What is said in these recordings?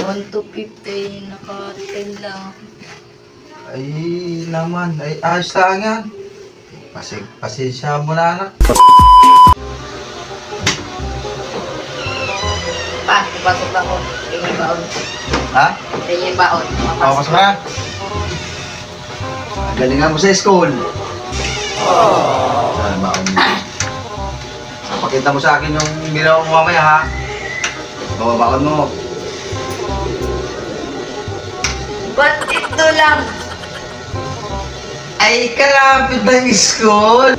1 to 50, naka-10 lang. Ay, naman. Ay, ayos lang yan. Pasensya mo na, anak. Pa, pasok ako. Tingin baon. Ha? Tingin baon. O, pasok na. Galingan mo sa school. Saan ba ako? Pakita mo sa akin yung binaw mo mamaya, ha? Babaon mo. Ba't ito lang? Ay, kalapit ng school.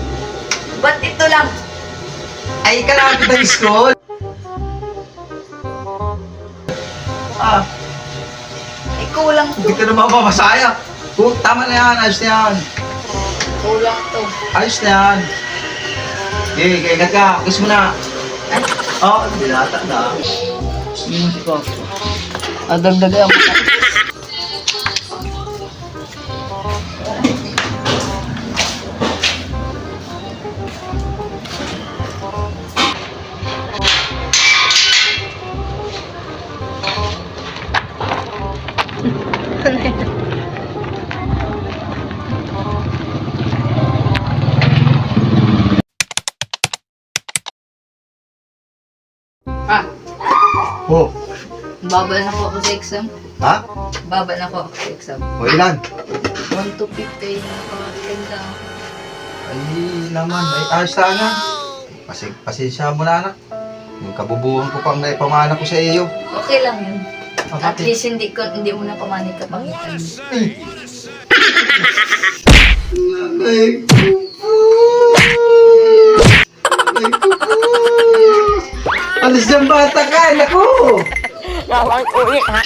Ba't ito lang? Ay, kalapit ng school. Ah, Ay, kulang to. hindi ka naman mamasaya. Tama na yan, ayos na yan. Kulang to. Ayos na yan. Okay, kaigat ka. Kiss mo na. Ay, Oh, binata na. hindi ko. Dagdagan mo. Ah, Oh, babal na po ako sa exam. ha? Babal na po ako sa exam. O, ilan? 1 to 50, naka-10 lang. Ay, naman. Ay, ayos lang yan. Pasensya mo na, anak. Yung kabubuhan ko pang naipamana ko sa iyo. Okay lang yun. Ah, At bakit? least hindi mo na pamanit ka pakitan. Ay, kupo! Ay, kupo! Alis ng bata ka, naku! Bawang ulit ha.